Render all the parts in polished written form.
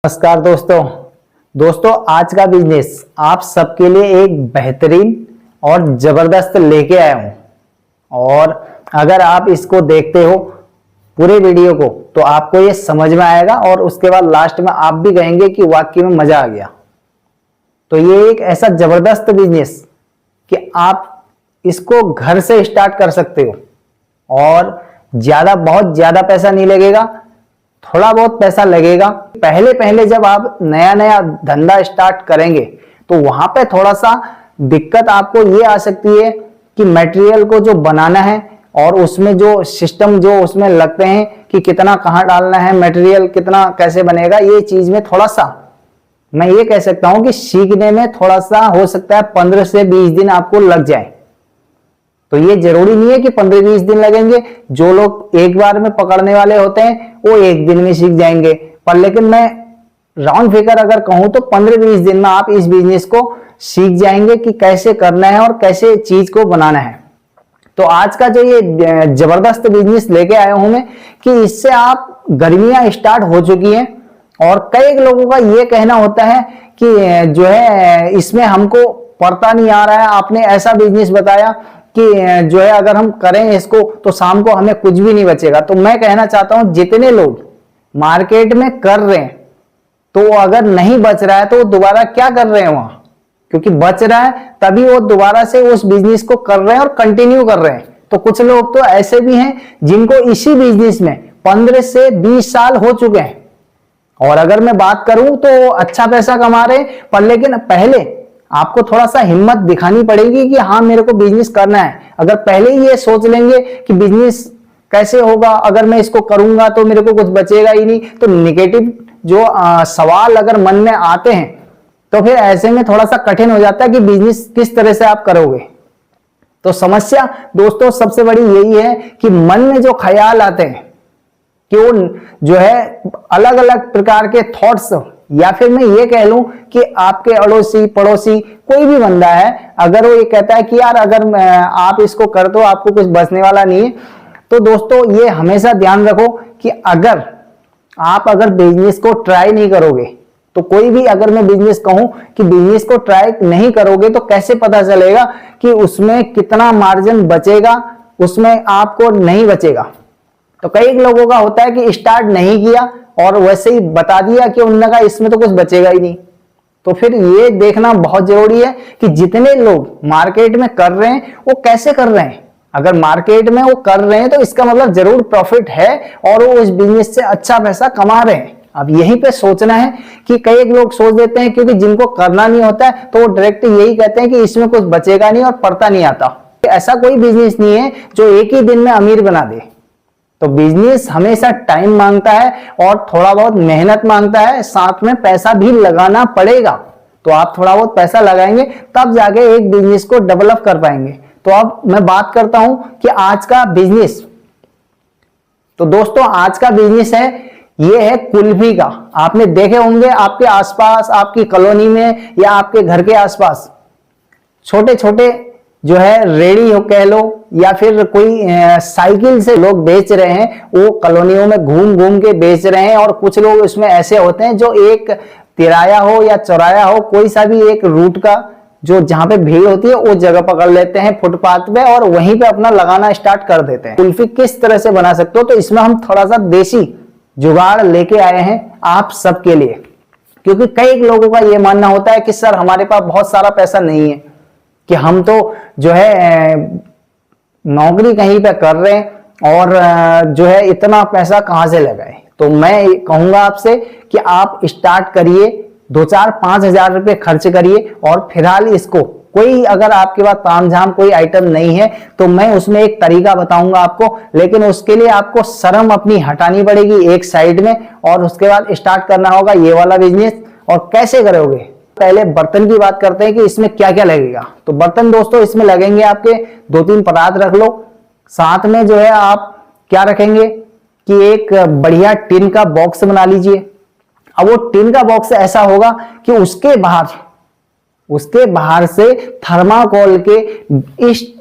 नमस्कार दोस्तों आज का बिजनेस आप सबके लिए एक बेहतरीन और जबरदस्त लेके आया हूं। और अगर आप इसको देखते हो पूरे वीडियो को तो आपको ये समझ में आएगा और उसके बाद लास्ट में आप भी कहेंगे कि वाकई में मजा आ गया। तो ये एक ऐसा जबरदस्त बिजनेस कि आप इसको घर से स्टार्ट कर सकते हो और बहुत ज्यादा पैसा नहीं लगेगा, थोड़ा बहुत पैसा लगेगा। पहले जब आप नया धंधा स्टार्ट करेंगे तो वहां पे थोड़ा सा दिक्कत आपको ये आ सकती है कि मटेरियल को जो बनाना है और उसमें जो सिस्टम जो उसमें लगते हैं कि कितना कहाँ डालना है, मटेरियल कितना कैसे बनेगा, ये चीज में थोड़ा सा मैं ये कह सकता हूं कि सीखने में थोड़ा सा हो सकता है 15 से 20 दिन आपको लग जाए। तो ये जरूरी नहीं है कि 15-20 दिन लगेंगे। जो लोग एक बार में पकड़ने वाले होते हैं वो एक दिन में सीख जाएंगे, पर लेकिन मैं राउंड फिगर अगर कहूं तो 15-20 दिन में आप इस बिजनेस को सीख जाएंगे कि कैसे करना है और कैसे चीज को बनाना है। तो आज का जो ये जबरदस्त बिजनेस लेके आया हूं मैं कि इससे आप गर्मियां स्टार्ट हो चुकी हैं और कई लोगों का ये कहना होता है कि जो है इसमें हमको पड़ता नहीं आ रहा है। आपने ऐसा बिजनेस बताया कि जो है अगर हम करें इसको तो शाम को हमें कुछ भी नहीं बचेगा। तो मैं कहना चाहता हूं जितने लोग मार्केट में कर रहे हैं तो अगर नहीं बच रहा है तो वो दोबारा क्या कर रहे हैं वहां, क्योंकि बच रहा है तभी वो दोबारा से उस बिजनेस को कर रहे हैं और कंटिन्यू कर रहे हैं। तो कुछ लोग तो ऐसे भी हैं जिनको इसी बिजनेस में 15 से 20 साल हो चुके हैं और अगर मैं बात करूं तो अच्छा पैसा कमा रहे हैं। पर लेकिन पहले आपको थोड़ा सा हिम्मत दिखानी पड़ेगी कि हाँ मेरे को बिजनेस करना है। अगर पहले ही ये सोच लेंगे कि बिजनेस कैसे होगा, अगर मैं इसको करूंगा तो मेरे को कुछ बचेगा ही नहीं, तो निगेटिव जो सवाल अगर मन में आते हैं तो फिर ऐसे में थोड़ा सा कठिन हो जाता है कि बिजनेस किस तरह से आप करोगे। तो समस्या दोस्तों सबसे बड़ी यही है कि मन में जो ख्याल आते हैं कि वो जो है अलग अलग प्रकार के थॉट्स, या फिर मैं ये कह लूं कि आपके अड़ोसी पड़ोसी कोई भी बंदा है अगर वो ये कहता है कि यार अगर आप इसको कर दो आपको कुछ बचने वाला नहीं है, तो दोस्तों ये हमेशा ध्यान रखो कि अगर बिजनेस को ट्राई नहीं करोगे तो कोई भी, अगर मैं बिजनेस कहूं कि बिजनेस को ट्राई नहीं करोगे तो कैसे पता चलेगा कि उसमें कितना मार्जिन बचेगा, उसमें आपको नहीं बचेगा। तो कई लोगों का होता है कि स्टार्ट नहीं किया और वैसे ही बता दिया कि उन्होंने कहा इसमें तो कुछ बचेगा ही नहीं। तो फिर ये देखना बहुत जरूरी है कि जितने लोग मार्केट में कर रहे हैं वो कैसे कर रहे हैं। अगर मार्केट में वो कर रहे हैं तो इसका मतलब जरूर प्रॉफिट है और वो इस बिजनेस से अच्छा पैसा कमा रहे हैं। अब यहीं पे सोचना है कि कई लोग सोच देते हैं क्योंकि जिनको करना नहीं होता है तो वो डायरेक्ट यही कहते हैं कि इसमें कुछ बचेगा नहीं और पड़ता नहीं आता। ऐसा कोई बिजनेस नहीं है जो एक ही दिन में अमीर बना दे। तो बिजनेस हमेशा टाइम मांगता है और थोड़ा बहुत मेहनत मांगता है, साथ में पैसा भी लगाना पड़ेगा। तो आप थोड़ा बहुत पैसा लगाएंगे तब जाके एक बिजनेस को डेवलप कर पाएंगे। तो अब मैं बात करता हूं कि आज का बिजनेस, तो दोस्तों आज का बिजनेस है, ये है कुल्फी का। आपने देखे होंगे आपके आसपास, आपकी कॉलोनी में या आपके घर के आसपास छोटे छोटे जो है रेडी हो कह लो या फिर कोई साइकिल से लोग बेच रहे हैं, वो कॉलोनियों में घूम घूम के बेच रहे हैं। और कुछ लोग उसमें ऐसे होते हैं जो एक तिराया हो या चौराया हो, कोई सा भी एक रूट का जो जहां पे भीड़ होती है वो जगह पकड़ लेते हैं फुटपाथ पे और वहीं पे अपना लगाना स्टार्ट कर देते हैं। कुल्फी किस तरह से बना सकते हो, तो इसमें हम थोड़ा सा देसी जुगाड़ लेके आए हैं आप सबके लिए। क्योंकि कई लोगों का ये मानना होता है कि सर हमारे पास बहुत सारा पैसा नहीं है, कि हम तो जो है नौकरी कहीं पे कर रहे हैं और जो है इतना पैसा कहां से लगाए। तो मैं कहूंगा आपसे कि आप स्टार्ट करिए, 2-4-5 हजार रुपए खर्च करिए और फिलहाल इसको कोई, अगर आपके पास तामझाम कोई आइटम नहीं है तो मैं उसमें एक तरीका बताऊंगा आपको, लेकिन उसके लिए आपको शर्म अपनी हटानी पड़ेगी एक साइड में और उसके बाद स्टार्ट करना होगा ये वाला बिजनेस। और कैसे करोगे, पहले बर्तन की बात करते हैं कि इसमें क्या क्या लगेगा। तो बर्तन दोस्तों इसमें लगेंगे आपके 2-3 परात रख लो, साथ में जो है आप क्या रखेंगे कि एक बढ़िया टिन का बॉक्स बना लीजिए। अब वो टिन का बॉक्स ऐसा होगा कि उसके बाहर से थर्माकोल के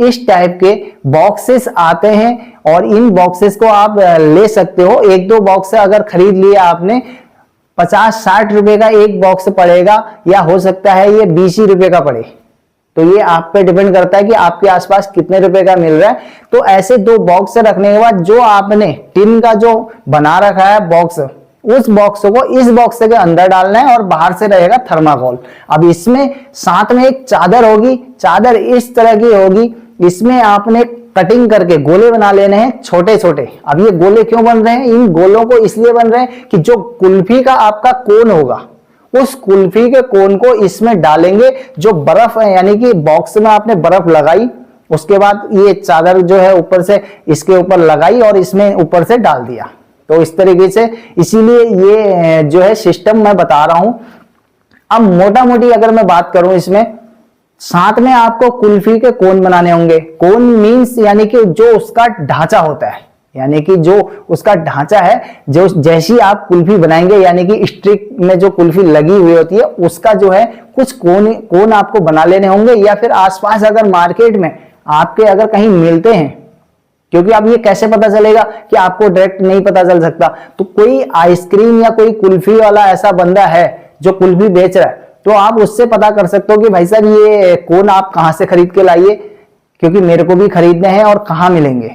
इस टाइप के बॉक्सेस आते हैं और इन बॉक्सेस को आप ले सकते हो। 1-2 बॉक्स अगर खरीद लिए आपने 50-60 रुपए का एक बॉक्स पड़ेगा, या हो सकता है ये 20 ही रुपए का पड़े। तो ये आप पे डिपेंड करता है कि आपके आसपास कितने रुपए का मिल रहा है। तो ऐसे 2 बॉक्स रखने के बाद जो आपने टिन का जो बना रखा है बॉक्स, उस बॉक्स को इस बॉक्स के अंदर डालना है और बाहर से रहेगा थर्माकोल। अब इसमें साथ में एक चादर होगी, चादर इस तरह की होगी, इसमें आपने कटिंग करके गोले बना लेने हैं छोटे छोटे। अब ये गोले क्यों बन रहे हैं? इन गोलों को इसलिए बन रहे हैं कि जो कुल्फी का आपका कोन होगा, उस कुल्फी के कोन को इसमें डालेंगे। जो बर्फ है, यानी कि बॉक्स में आपने बर्फ लगाई, उसके बाद ये चादर जो है ऊपर से इसके ऊपर लगाई और इसमें ऊपर से डाल दिया। तो इस तरीके से, इसीलिए ये जो है सिस्टम मैं बता रहा हूं। अब मोटा मोटी अगर मैं बात करूं, इसमें साथ में आपको कुल्फी के कोन बनाने होंगे। कोन मीन्स यानी कि जो उसका ढांचा होता है, यानी कि जो उसका ढांचा है, जो जैसी आप कुल्फी बनाएंगे, यानी कि स्टिक में जो कुल्फी लगी हुई होती है उसका जो है कुछ कोन आपको बना लेने होंगे। या फिर आसपास अगर मार्केट में आपके अगर कहीं मिलते हैं, क्योंकि अब ये कैसे पता चलेगा कि आपको डायरेक्ट नहीं पता चल सकता। तो कोई आइसक्रीम या कोई कुल्फी वाला ऐसा बंदा है जो कुल्फी बेच रहा है, तो आप उससे पता कर सकते हो कि भाई साहब ये कोन आप कहां से खरीद के लाइए, क्योंकि मेरे को भी खरीदने हैं और कहां मिलेंगे।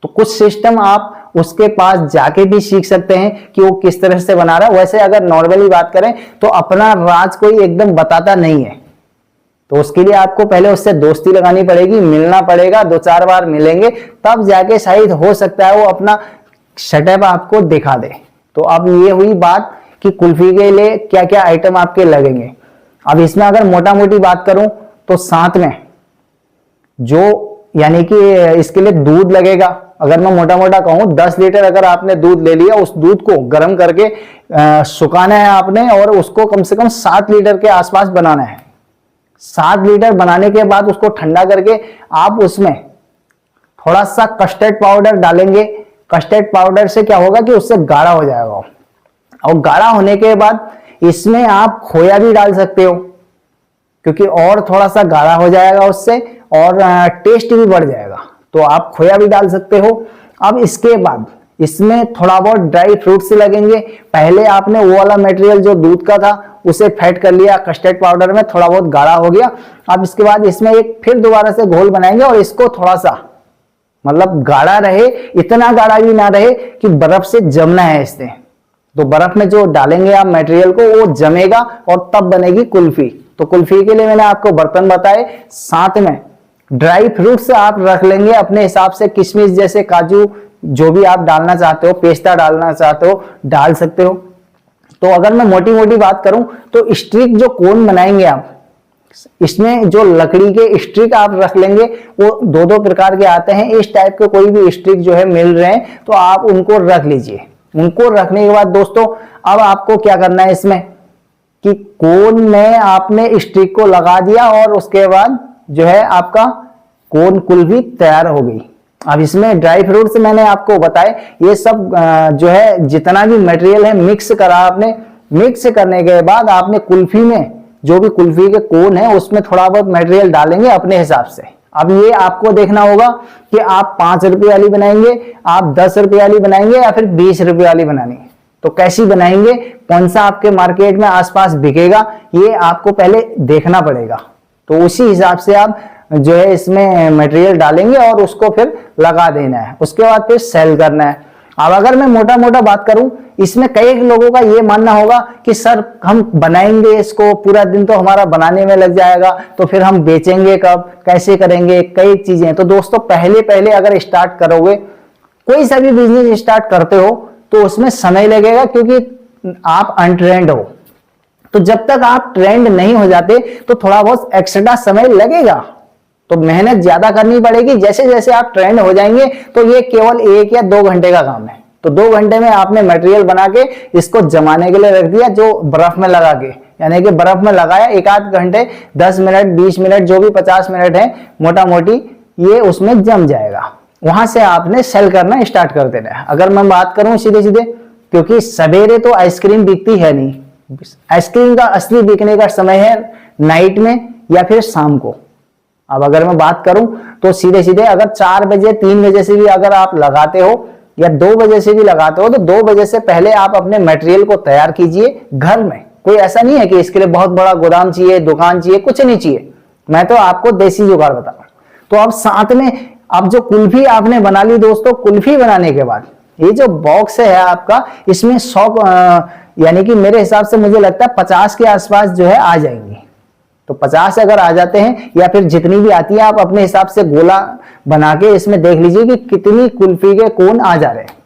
तो कुछ सिस्टम आप उसके पास जाके भी सीख सकते हैं कि वो किस तरह से बना रहा है। वैसे अगर नॉर्मली बात करें तो अपना राज कोई एकदम बताता नहीं है, तो उसके लिए आपको पहले उससे दोस्ती लगानी पड़ेगी, मिलना पड़ेगा, 2-4 बार मिलेंगे, तब जाके शायद हो सकता है वो अपना सेटअप आपको दिखा दे। तो अब ये हुई बात कि कुल्फी के लिए क्या क्या आइटम आपके लगेंगे। अब इसमें अगर मोटा मोटी बात करूं तो साथ में जो, यानी कि इसके लिए दूध लगेगा। अगर मैं मोटा मोटा कहूं 10 लीटर अगर आपने दूध ले लिया, उस दूध को गर्म करके सुखाना है आपने, और उसको कम से कम 7 लीटर के आसपास बनाना है। 7 लीटर बनाने के बाद उसको ठंडा करके आप उसमें थोड़ा सा कस्टर्ड पाउडर डालेंगे। कस्टर्ड पाउडर से क्या होगा कि उससे गाढ़ा हो जाएगा, और गाढ़ा होने के बाद इसमें आप खोया भी डाल सकते हो, क्योंकि और थोड़ा सा गाढ़ा हो जाएगा उससे, और टेस्ट भी बढ़ जाएगा। तो आप खोया भी डाल सकते हो। अब इसके बाद इसमें थोड़ा बहुत ड्राई फ्रूट्स लगेंगे। पहले आपने वो वाला मटेरियल जो दूध का था उसे फेंट कर लिया कस्टर्ड पाउडर में, थोड़ा बहुत गाढ़ा हो गया। अब इसके बाद इसमें एक फिर दोबारा से घोल बनाएंगे, और इसको थोड़ा सा मतलब गाढ़ा रहे, इतना गाढ़ा भी ना रहे कि बर्फ से जमना है इससे। तो बर्फ में जो डालेंगे आप मटेरियल को, वो जमेगा और तब बनेगी कुल्फी। तो कुल्फी के लिए मैंने आपको बर्तन बताए, साथ में ड्राई फ्रूट्स आप रख लेंगे अपने हिसाब से, किशमिश जैसे, काजू, जो भी आप डालना चाहते हो, पेस्ता डालना चाहते हो डाल सकते हो। तो अगर मैं मोटी मोटी बात करूं तो स्टिक जो कोन बनाएंगे आप, इसमें जो लकड़ी के स्टिक आप रख लेंगे, वो 2-2 प्रकार के आते हैं। इस टाइप के कोई भी स्टिक जो है मिल रहे हैं तो आप उनको रख लीजिए। उनको रखने के बाद दोस्तों अब आपको क्या करना है इसमें कि कोन में आपने स्टिक को लगा दिया, और उसके बाद जो है आपका कोन कुल्फी तैयार हो गई। अब इसमें ड्राई फ्रूट्स मैंने आपको बताए, ये सब जो है जितना भी मटेरियल है मिक्स करा आपने। मिक्स करने के बाद आपने कुल्फी में जो भी कुल्फी के कोन है उसमें थोड़ा बहुत मटेरियल डालेंगे अपने हिसाब से। अब ये आपको देखना होगा कि आप 5 रुपए वाली बनाएंगे, आप 10 रुपए वाली बनाएंगे, या फिर 20 रुपए वाली बनानी है। तो कैसी बनाएंगे, कौन सा आपके मार्केट में आसपास बिकेगा, ये आपको पहले देखना पड़ेगा। तो उसी हिसाब से आप जो है इसमें मटेरियल डालेंगे और उसको फिर लगा देना है। उसके बाद फिर सेल करना है। अब अगर मैं मोटा मोटा बात करूं, इसमें कई लोगों का ये मानना होगा कि सर हम बनाएंगे इसको, पूरा दिन तो हमारा बनाने में लग जाएगा, तो फिर हम बेचेंगे कब, कैसे करेंगे, कई चीजें। तो दोस्तों पहले अगर स्टार्ट करोगे, कोई सा भी बिजनेस स्टार्ट करते हो तो उसमें समय लगेगा, क्योंकि आप अनट्रेंड हो। तो जब तक आप ट्रेंड नहीं हो जाते तो थोड़ा बहुत एक्स्ट्रा समय लगेगा, तो मेहनत ज्यादा करनी पड़ेगी। जैसे जैसे आप ट्रेंड हो जाएंगे तो ये केवल 1 या 2 घंटे का काम है। तो 2 घंटे में आपने मटेरियल बना के इसको जमाने के लिए रख दिया, जो बर्फ में लगा के, यानी कि बर्फ में लगाया 1-8 घंटे, 10 मिनट 20 मिनट जो भी 50 मिनट है मोटा मोटी, ये उसमें जम जाएगा। वहां से आपने सेल करना स्टार्ट कर देना है। अगर मैं बात करूं सीधे सीधे, क्योंकि सवेरे तो आइसक्रीम बिकती है नहीं, आइसक्रीम का असली बिकने का समय है नाइट में या फिर शाम को। अब अगर मैं बात करूं तो सीधे सीधे अगर 4 बजे 3 बजे से भी अगर आप लगाते हो या 2 बजे से भी लगाते हो तो 2 बजे से पहले आप अपने मटेरियल को तैयार कीजिए घर में। कोई ऐसा नहीं है कि इसके लिए बहुत बड़ा गोदाम चाहिए, दुकान चाहिए, कुछ नहीं चाहिए। मैं तो आपको देसी जुगाड़ बता रहा हूं। तो अब साथ में अब जो कुल्फी आपने बना ली दोस्तों, कुल्फी बनाने के बाद ये जो बॉक्स है आपका, इसमें 100 यानी कि मेरे हिसाब से मुझे लगता है 50 के आसपास जो है आ जाएंगी। तो 50 अगर आ जाते हैं या फिर जितनी भी आती है, आप अपने हिसाब से गोला बना के इसमें देख लीजिए कि कितनी कुल्फी के कोन आ जा रहे हैं।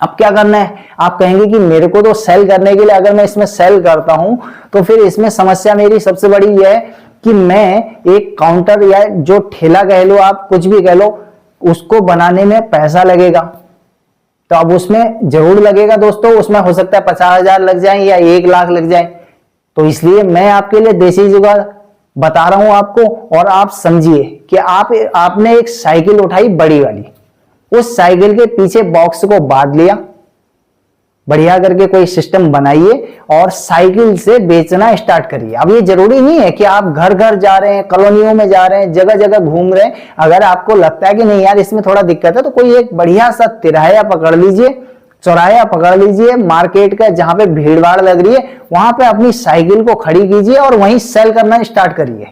अब क्या करना है, आप कहेंगे कि मेरे को तो सेल करने के लिए, अगर मैं इसमें सेल करता हूं तो फिर इसमें समस्या मेरी सबसे बड़ी यह है कि मैं एक काउंटर या जो ठेला कह लो, आप कुछ भी कह लो, उसको बनाने में पैसा लगेगा। तो अब उसमें जरूर लगेगा दोस्तों, उसमें हो सकता है 50,000 लग जाए या 1 लाख लग जाए। तो इसलिए मैं आपके लिए देसी जुगाड़ बता रहा हूं आपको, और आप समझिए कि आपने एक साइकिल उठाई बड़ी वाली, उस साइकिल के पीछे बॉक्स को बांध लिया, बढ़िया करके कोई सिस्टम बनाइए और साइकिल से बेचना स्टार्ट करिए। अब ये जरूरी नहीं है कि आप घर घर जा रहे हैं, कॉलोनियों में जा रहे हैं, जगह जगह घूम रहे हैं। अगर आपको लगता है कि नहीं यार इसमें थोड़ा दिक्कत है, तो कोई एक बढ़िया सा तिराया पकड़ लीजिए, चौराया पकड़ लीजिए मार्केट का, जहां पे भीड़ भाड़ लग रही है, वहां पे अपनी साइकिल को खड़ी कीजिए और वहीं सेल करना स्टार्ट करिए।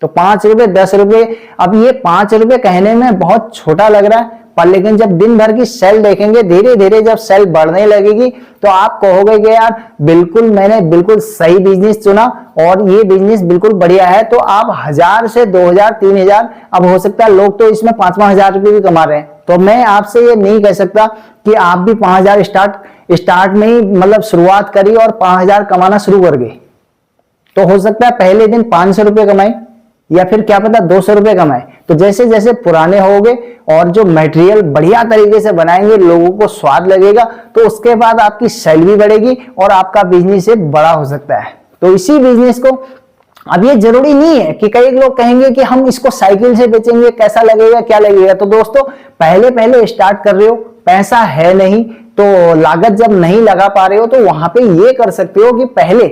तो 5 रुपए 10 रुपए, अब ये 5 रुपए कहने में बहुत छोटा लग रहा है, पर लेकिन जब दिन भर की सेल देखेंगे, धीरे धीरे जब सेल बढ़ने लगेगी तो आप कहोगे कि यार बिल्कुल मैंने बिल्कुल सही बिजनेस चुना और ये बिजनेस बिल्कुल बढ़िया है। तो आप 1000 से 2000 3000, अब हो सकता है लोग तो इसमें 5-5 हजार रुपये भी कमा रहे हैं। तो मैं आपसे ये नहीं कह सकता कि आप भी 5000 स्टार्ट में ही मतलब शुरुआत करी और 5000 कमाना शुरू कर गए। तो हो सकता है पहले दिन 500 रुपये कमाए या फिर क्या पता 200 रुपये कमाए। तो जैसे जैसे पुराने होगे और जो मटेरियल बढ़िया तरीके से बनाएंगे, लोगों को स्वाद लगेगा, तो उसके बाद आपकी सैलरी बढ़ेगी और आपका बिजनेस बड़ा हो सकता है। तो इसी बिजनेस को, अब ये जरूरी नहीं है कि कई लोग कहेंगे कि हम इसको साइकिल से बेचेंगे, कैसा लगेगा, क्या लगेगा। तो दोस्तों पहले पहले स्टार्ट कर रहे हो, पैसा है नहीं, तो लागत जब नहीं लगा पा रहे हो, तो वहां पे ये कर सकते हो कि पहले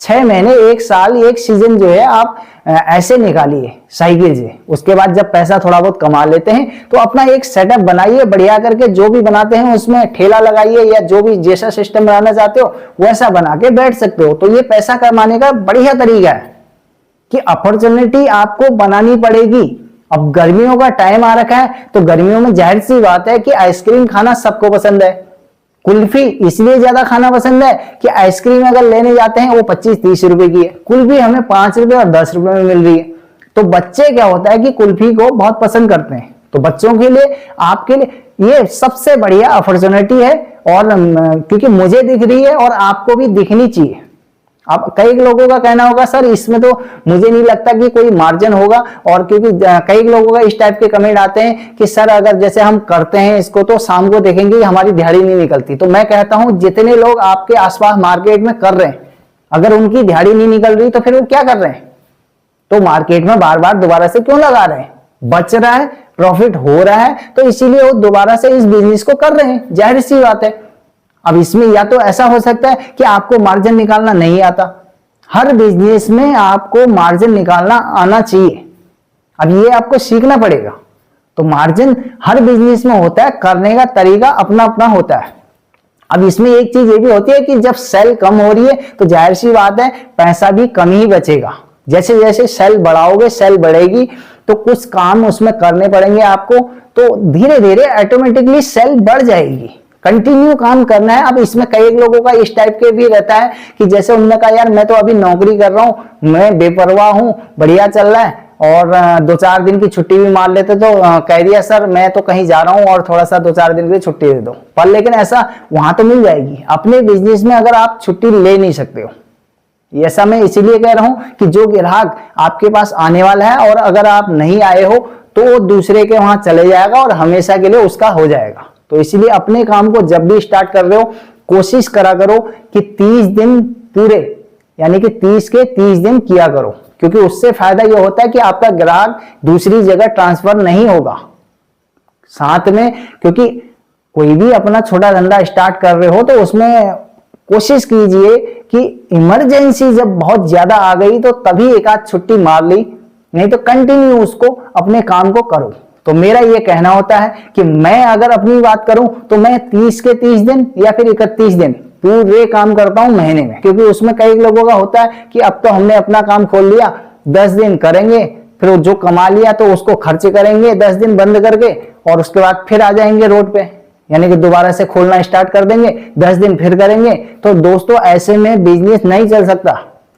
6 महीने 1 साल 1 सीजन जो है आप ऐसे निकालिए साइकिल से। उसके बाद जब पैसा थोड़ा बहुत कमा लेते हैं तो अपना एक सेटअप बनाइए बढ़िया करके, जो भी बनाते हैं उसमें ठेला लगाइए या जो भी जैसा सिस्टम बनाना चाहते हो वैसा बना के बैठ सकते हो। तो ये पैसा कमाने का बढ़िया तरीका है कि अपॉर्चुनिटी आपको बनानी पड़ेगी। अब गर्मियों का टाइम आ रखा है, तो गर्मियों में जाहिर सी बात है कि आइसक्रीम खाना सबको पसंद है। कुल्फी इसलिए ज्यादा खाना पसंद है कि आइसक्रीम अगर लेने जाते हैं वो 25-30 रुपए की है, कुल्फी हमें 5 रुपए और 10 रुपए में मिल रही है। तो बच्चे क्या होता है कि कुल्फी को बहुत पसंद करते हैं। तो बच्चों के लिए, आपके लिए ये सबसे बढ़िया अपॉर्चुनिटी है, और क्योंकि मुझे दिख रही है और आपको भी दिखनी चाहिए। अब कई लोगों का कहना होगा सर इसमें तो मुझे नहीं लगता कि कोई मार्जिन होगा, और क्योंकि कई लोगों का इस टाइप के कमेंट आते हैं कि सर अगर जैसे हम करते हैं इसको तो शाम को देखेंगे हमारी दिहाड़ी नहीं निकलती। तो मैं कहता हूं जितने लोग आपके आसपास मार्केट में कर रहे हैं, अगर उनकी दिहाड़ी नहीं निकल रही तो फिर वो क्या कर रहे हैं? तो मार्केट में बार बार दोबारा से क्यों लगा रहे हैं? बच रहा है, प्रॉफिट हो रहा है, तो इसीलिए वो दोबारा से इस बिजनेस को कर रहे हैं, जाहिर सी बात है। अब इसमें या तो ऐसा हो सकता है कि आपको मार्जिन निकालना नहीं आता। हर बिजनेस में आपको मार्जिन निकालना आना चाहिए, अब ये आपको सीखना पड़ेगा। तो मार्जिन हर बिजनेस में होता है, करने का तरीका अपना अपना होता है। अब इसमें एक चीज ये भी होती है कि जब सेल कम हो रही है तो जाहिर सी बात है पैसा भी कम ही बचेगा। जैसे जैसे सेल बढ़ाओगे, सेल बढ़ेगी, तो कुछ काम उसमें करने पड़ेंगे आपको, तो धीरे धीरे ऑटोमेटिकली सेल बढ़ जाएगी। कंटिन्यू काम करना है। अब इसमें कई लोगों का इस टाइप के भी रहता है कि जैसे उन्होंने कहा यार मैं तो अभी नौकरी कर रहा हूं, मैं बेपरवाह हूं, बढ़िया चल रहा है, और 2-4 दिन की छुट्टी भी मार लेते तो कह दिया सर मैं तो कहीं जा रहा हूं और थोड़ा सा 2-4 दिन की छुट्टी दे दो। पर लेकिन ऐसा वहां तो मिल जाएगी, अपने बिजनेस में अगर आप छुट्टी ले नहीं सकते हो। ऐसा मैं इसीलिए कह रहा हूं कि जो ग्राहक आपके पास आने वाला है और अगर आप नहीं आए हो तो वो दूसरे के वहां चले जाएगा और हमेशा के लिए उसका हो जाएगा। तो इसलिए अपने काम को जब भी स्टार्ट कर रहे हो कोशिश करा करो कि 30 दिन पूरे, यानी कि 30 के 30 दिन किया करो, क्योंकि उससे फायदा यह होता है कि आपका ग्राहक दूसरी जगह ट्रांसफर नहीं होगा। साथ में क्योंकि कोई भी अपना छोटा धंधा स्टार्ट कर रहे हो तो उसमें कोशिश कीजिए कि इमरजेंसी जब बहुत ज्यादा आ गई तो तभी एक आध छुट्टी मार ली, नहीं तो कंटिन्यू उसको अपने काम को करो। तो मेरा ये कहना होता है कि मैं अगर अपनी बात करूं तो मैं 30 के 30 दिन या फिर 31 दिन पूरे काम करता हूं महीने में, क्योंकि उसमें कई लोगों का होता है कि अब तो हमने अपना काम खोल लिया, 10 दिन करेंगे, फिर जो कमा लिया तो उसको खर्च करेंगे 10 दिन बंद करके, और उसके बाद फिर आ जाएंगे रोड पे, यानी कि दोबारा से खोलना स्टार्ट कर देंगे, 10 दिन फिर करेंगे। तो दोस्तों ऐसे में बिजनेस नहीं चल सकता।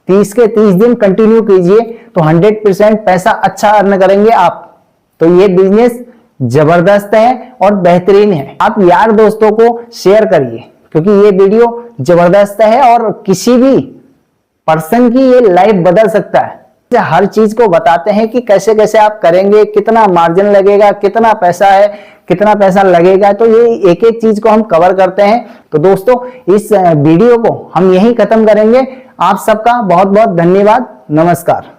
30 के 30 दिन कंटिन्यू कीजिए तो 100% पैसा अच्छा अर्न करेंगे आप। तो ये बिजनेस जबरदस्त है और बेहतरीन है। आप यार दोस्तों को शेयर करिए, क्योंकि ये वीडियो जबरदस्त है और किसी भी पर्सन की ये लाइफ बदल सकता है। हर चीज को बताते हैं कि कैसे कैसे आप करेंगे, कितना मार्जिन लगेगा, कितना पैसा है, कितना पैसा लगेगा, तो ये एक एक चीज को हम कवर करते हैं। तो दोस्तों इस वीडियो को हम यहीं खत्म करेंगे। आप सबका बहुत बहुत धन्यवाद। नमस्कार।